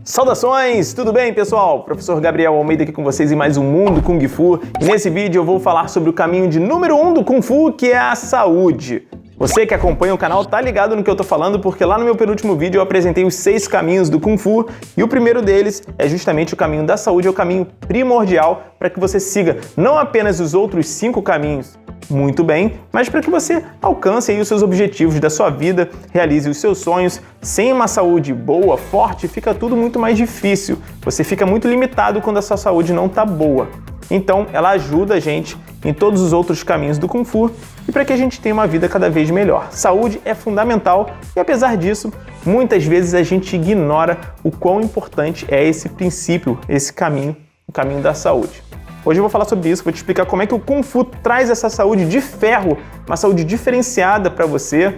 Saudações, tudo bem, pessoal? Professor Gabriel Almeida aqui com vocês em mais um Mundo Kung Fu. E nesse vídeo eu vou falar sobre o caminho de número 1 do Kung Fu, que é a saúde. Você que acompanha o canal tá ligado no que eu tô falando, porque lá no meu penúltimo vídeo eu apresentei os 6 caminhos do Kung Fu e o primeiro deles é justamente o caminho da saúde, é o caminho primordial para que você siga não apenas os outros 5 caminhos muito bem, mas para que você alcance aí os seus objetivos da sua vida, realize os seus sonhos. Sem uma saúde boa, forte, fica tudo muito mais difícil. Você fica muito limitado quando a sua saúde não tá boa. Então, ela ajuda a gente em todos os outros caminhos do Kung Fu e para que a gente tenha uma vida cada vez melhor. Saúde é fundamental e, apesar disso, muitas vezes a gente ignora o quão importante é esse princípio, esse caminho, o caminho da saúde. Hoje eu vou falar sobre isso, vou te explicar como é que o Kung Fu traz essa saúde de ferro, uma saúde diferenciada para você,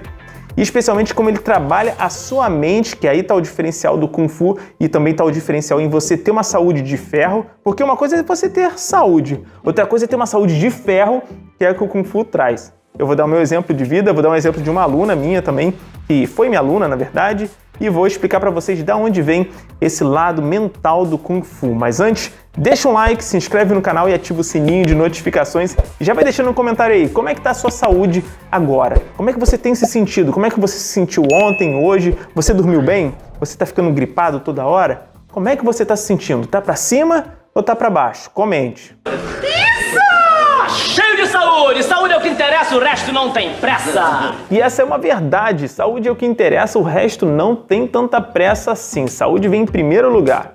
e especialmente como ele trabalha a sua mente, que aí está o diferencial do Kung Fu e também está o diferencial em você ter uma saúde de ferro, porque uma coisa é você ter saúde, outra coisa é ter uma saúde de ferro, que é o que o Kung Fu traz. Eu vou dar o meu exemplo de vida, vou dar um exemplo de uma aluna minha também, que foi minha aluna, na verdade, e vou explicar para vocês de onde vem esse lado mental do Kung Fu. Mas antes, deixa um like, se inscreve no canal e ativa o sininho de notificações. E já vai deixando um comentário aí, como é que tá a sua saúde agora? Como é que você tem se sentido? Como é que você se sentiu ontem, hoje? Você dormiu bem? Você tá ficando gripado toda hora? Como é que você tá se sentindo? Tá para cima ou tá para baixo? Comente. Cheio de saúde! Saúde é o que interessa, o resto não tem pressa! E essa é uma verdade, saúde é o que interessa, o resto não tem tanta pressa assim. Saúde vem em primeiro lugar.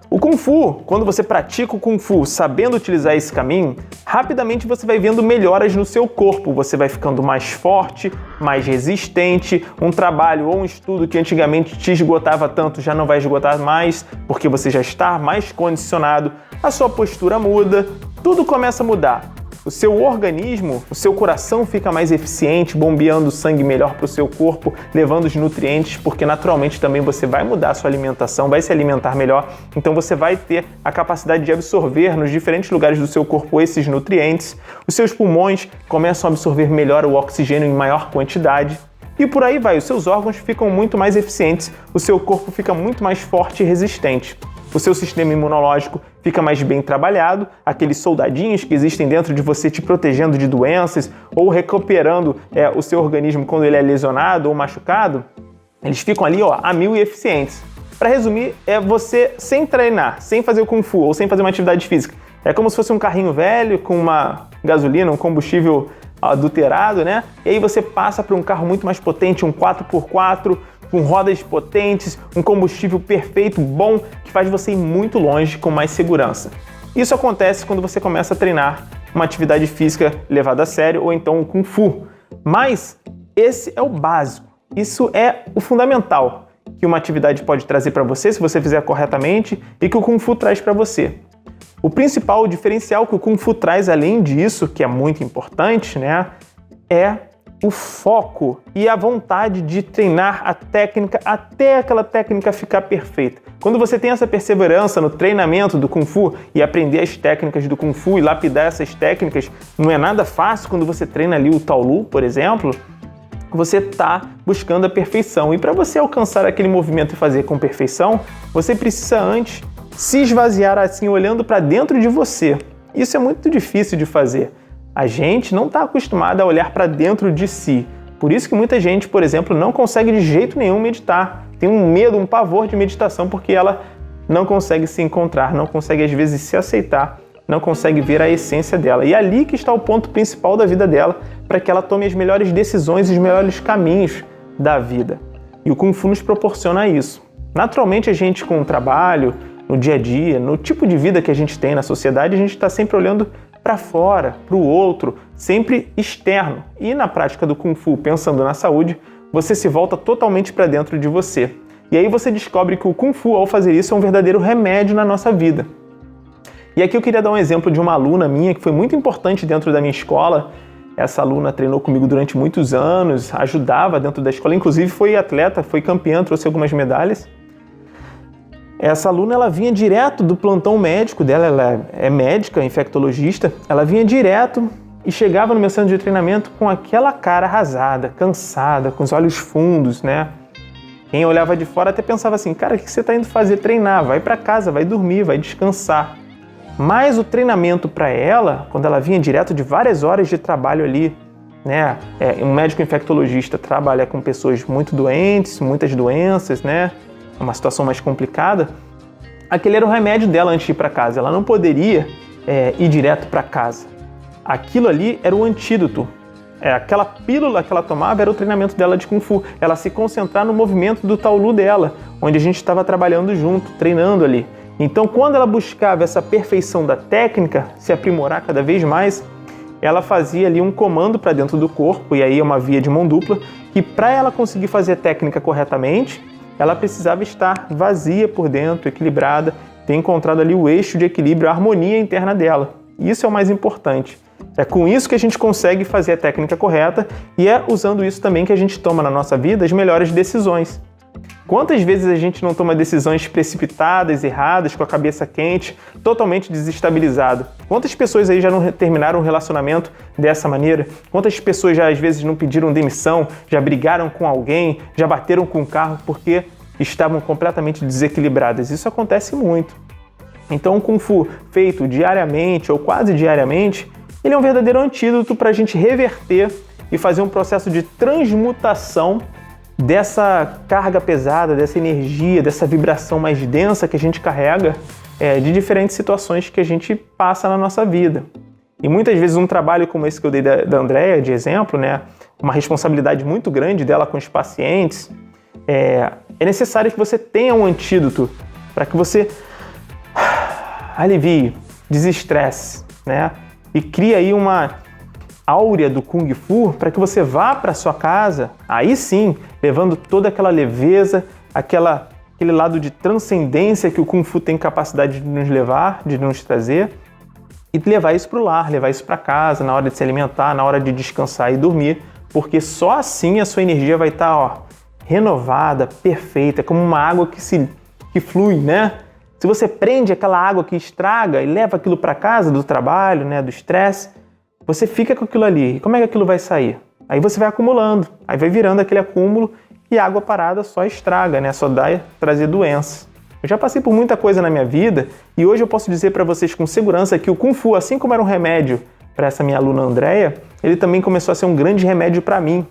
O Kung Fu, quando você pratica o Kung Fu sabendo utilizar esse caminho, rapidamente você vai vendo melhoras no seu corpo, você vai ficando mais forte, mais resistente, um trabalho ou um estudo que antigamente te esgotava tanto já não vai esgotar mais, porque você já está mais condicionado, a sua postura muda, tudo começa a mudar. O seu organismo, o seu coração fica mais eficiente, bombeando sangue melhor para o seu corpo, levando os nutrientes, porque naturalmente também você vai mudar a sua alimentação, vai se alimentar melhor, então você vai ter a capacidade de absorver nos diferentes lugares do seu corpo esses nutrientes, os seus pulmões começam a absorver melhor o oxigênio em maior quantidade, e por aí vai, os seus órgãos ficam muito mais eficientes, o seu corpo fica muito mais forte e resistente. O seu sistema imunológico fica mais bem trabalhado, aqueles soldadinhos que existem dentro de você te protegendo de doenças ou recuperando o seu organismo quando ele é lesionado ou machucado, eles ficam ali a mil e eficientes. Para resumir, é você sem treinar, sem fazer o Kung Fu ou sem fazer uma atividade física. É como se fosse um carrinho velho com uma gasolina, um combustível adulterado, né? E aí você passa para um carro muito mais potente, um 4x4, com rodas potentes, um combustível perfeito, bom, que faz você ir muito longe com mais segurança. Isso acontece quando você começa a treinar uma atividade física levada a sério ou então o Kung Fu. Mas esse é o básico, isso é o fundamental que uma atividade pode trazer para você se você fizer corretamente e que o Kung Fu traz para você. O principal diferencial que o Kung Fu traz além disso, que é muito importante, né, é o foco e a vontade de treinar a técnica até aquela técnica ficar perfeita. Quando você tem essa perseverança no treinamento do Kung Fu e aprender as técnicas do Kung Fu e lapidar essas técnicas, não é nada fácil quando você treina ali o Taolu, por exemplo, você está buscando a perfeição. E para você alcançar aquele movimento e fazer com perfeição, você precisa antes se esvaziar assim, olhando para dentro de você. Isso é muito difícil de fazer. A gente não está acostumado a olhar para dentro de si. Por isso que muita gente, por exemplo, não consegue de jeito nenhum meditar. Tem um medo, um pavor de meditação porque ela não consegue se encontrar, não consegue às vezes se aceitar, não consegue ver a essência dela. E é ali que está o ponto principal da vida dela, para que ela tome as melhores decisões e os melhores caminhos da vida. E o Kung Fu nos proporciona isso. Naturalmente a gente com o trabalho, no dia a dia, no tipo de vida que a gente tem na sociedade, a gente está sempre olhando para fora, para o outro, sempre externo. E na prática do Kung Fu, pensando na saúde, você se volta totalmente para dentro de você. E aí você descobre que o Kung Fu, ao fazer isso, é um verdadeiro remédio na nossa vida. E aqui eu queria dar um exemplo de uma aluna minha que foi muito importante dentro da minha escola. Essa aluna treinou comigo durante muitos anos, ajudava dentro da escola, inclusive foi atleta, foi campeã, trouxe algumas medalhas. Essa aluna, ela vinha direto do plantão médico dela, ela é médica, infectologista, ela vinha direto e chegava no meu centro de treinamento com aquela cara arrasada, cansada, com os olhos fundos, né? Quem olhava de fora até pensava assim, cara, o que você está indo fazer? Treinar, vai para casa, vai dormir, vai descansar. Mas o treinamento para ela, quando ela vinha direto de várias horas de trabalho ali, né? Um médico infectologista trabalha com pessoas muito doentes, muitas doenças, né? Uma situação mais complicada. Aquele era o remédio dela antes de ir para casa. Ela não poderia ir direto para casa. Aquilo ali era o antídoto. Aquela pílula que ela tomava era o treinamento dela de Kung Fu. Ela se concentrar no movimento do Taolu dela, onde a gente estava trabalhando junto, treinando ali. Então, quando ela buscava essa perfeição da técnica, se aprimorar cada vez mais, ela fazia ali um comando para dentro do corpo, e aí é uma via de mão dupla, que para ela conseguir fazer a técnica corretamente, ela precisava estar vazia por dentro, equilibrada, ter encontrado ali o eixo de equilíbrio, a harmonia interna dela. Isso é o mais importante. É com isso que a gente consegue fazer a técnica correta e é usando isso também que a gente toma na nossa vida as melhores decisões. Quantas vezes a gente não toma decisões precipitadas, erradas, com a cabeça quente, totalmente desestabilizado? Quantas pessoas aí já não terminaram um relacionamento dessa maneira? Quantas pessoas já às vezes não pediram demissão, já brigaram com alguém, já bateram com o carro porque estavam completamente desequilibradas? Isso acontece muito. Então o Kung Fu feito diariamente ou quase diariamente, ele é um verdadeiro antídoto para a gente reverter e fazer um processo de transmutação dessa carga pesada, dessa energia, dessa vibração mais densa que a gente carrega de diferentes situações que a gente passa na nossa vida. E muitas vezes um trabalho como esse que eu dei da Andréia, de exemplo, né, uma responsabilidade muito grande dela com os pacientes, é necessário que você tenha um antídoto para que você alivie, desestresse, né, e crie aí uma áurea do Kung Fu para que você vá para sua casa, aí sim, levando toda aquela leveza, aquele lado de transcendência que o Kung Fu tem capacidade de nos levar, de nos trazer, e levar isso para o lar, levar isso para casa, na hora de se alimentar, na hora de descansar e dormir, porque só assim a sua energia vai estar renovada, perfeita, como uma água que flui, né? Se você prende aquela água que estraga e leva aquilo para casa do trabalho, né, do estresse, você fica com aquilo ali. E como é que aquilo vai sair? Aí você vai acumulando, aí vai virando aquele acúmulo e a água parada só estraga, né? Só dá trazer doenças. Eu já passei por muita coisa na minha vida e hoje eu posso dizer para vocês com segurança que o Kung Fu, assim como era um remédio para essa minha aluna Andréia, ele também começou a ser um grande remédio para mim.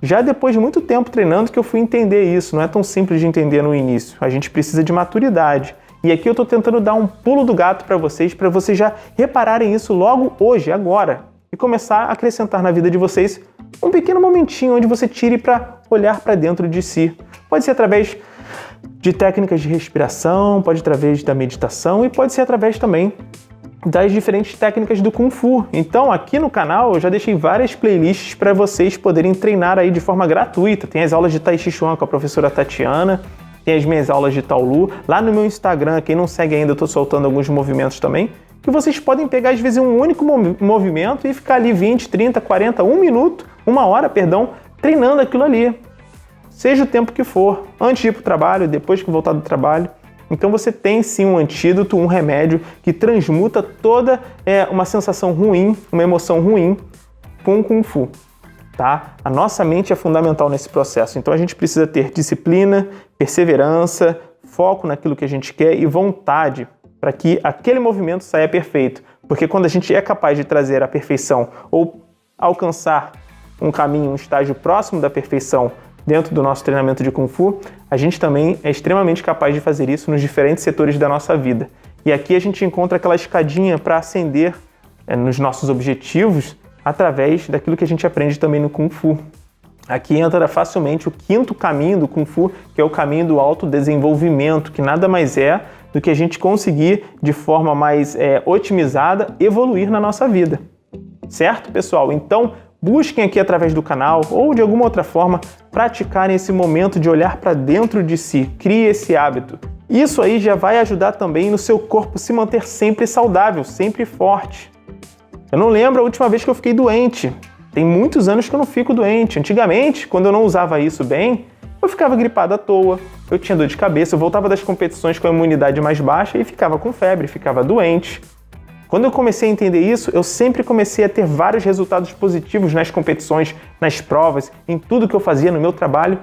Já depois de muito tempo treinando que eu fui entender isso, não é tão simples de entender no início. A gente precisa de maturidade. E aqui eu estou tentando dar um pulo do gato para vocês já repararem isso logo hoje, agora, e começar a acrescentar na vida de vocês um pequeno momentinho onde você tire para olhar para dentro de si. Pode ser através de técnicas de respiração, pode ser através da meditação e pode ser através também das diferentes técnicas do Kung Fu. Então aqui no canal eu já deixei várias playlists para vocês poderem treinar aí de forma gratuita. Tem as aulas de Tai Chi Chuan com a professora Tatiana, tem as minhas aulas de Taolu. Lá no meu Instagram, quem não segue ainda, eu estou soltando alguns movimentos também, que vocês podem pegar às vezes um único movimento e ficar ali 20, 30, 40, 1 minuto, 1 hora, treinando aquilo ali. Seja o tempo que for, antes de ir para o trabalho, depois que voltar do trabalho. Então você tem sim um antídoto, um remédio que transmuta toda uma sensação ruim, uma emoção ruim com o Kung Fu. Tá? A nossa mente é fundamental nesse processo, então a gente precisa ter disciplina, perseverança, foco naquilo que a gente quer e vontade para que aquele movimento saia perfeito. Porque quando a gente é capaz de trazer a perfeição ou alcançar um caminho, um estágio próximo da perfeição dentro do nosso treinamento de Kung Fu, a gente também é extremamente capaz de fazer isso nos diferentes setores da nossa vida. E aqui a gente encontra aquela escadinha para ascender nos nossos objetivos através daquilo que a gente aprende também no Kung Fu. Aqui entra facilmente o 5º caminho do Kung Fu, que é o caminho do autodesenvolvimento, que nada mais é do que a gente conseguir, de forma mais otimizada, evoluir na nossa vida. Certo, pessoal? Então, busquem aqui através do canal ou de alguma outra forma praticarem esse momento de olhar para dentro de si. Crie esse hábito. Isso aí já vai ajudar também no seu corpo se manter sempre saudável, sempre forte. Eu não lembro a última vez que eu fiquei doente. Tem muitos anos que eu não fico doente. Antigamente, quando eu não usava isso bem, eu ficava gripado à toa, eu tinha dor de cabeça, eu voltava das competições com a imunidade mais baixa e ficava com febre, ficava doente. Quando eu comecei a entender isso, eu sempre comecei a ter vários resultados positivos nas competições, nas provas, em tudo que eu fazia no meu trabalho.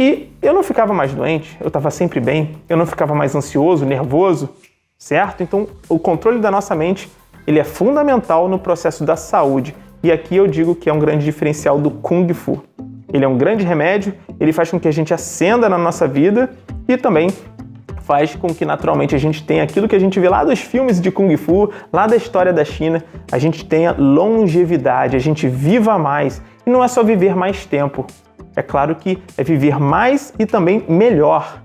E eu não ficava mais doente, eu estava sempre bem, eu não ficava mais ansioso, nervoso, certo? Então, o controle da nossa mente, ele é fundamental no processo da saúde. E aqui eu digo que é um grande diferencial do Kung Fu. Ele é um grande remédio, ele faz com que a gente ascenda na nossa vida e também faz com que naturalmente a gente tenha aquilo que a gente vê lá dos filmes de Kung Fu, lá da história da China, a gente tenha longevidade, a gente viva mais. E não é só viver mais tempo, é claro que é viver mais e também melhor.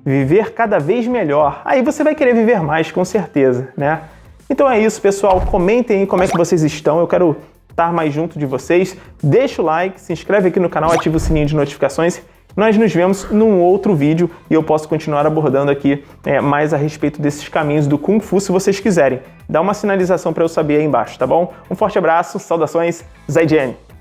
Viver cada vez melhor. Aí você vai querer viver mais, com certeza, né? Então é isso, pessoal. Comentem aí como é que vocês estão. Eu quero estar mais junto de vocês. Deixa o like, se inscreve aqui no canal, ativa o sininho de notificações. Nós nos vemos num outro vídeo e eu posso continuar abordando aqui mais a respeito desses caminhos do Kung Fu, se vocês quiserem. Dá uma sinalização para eu saber aí embaixo, tá bom? Um forte abraço, saudações, Zaijian!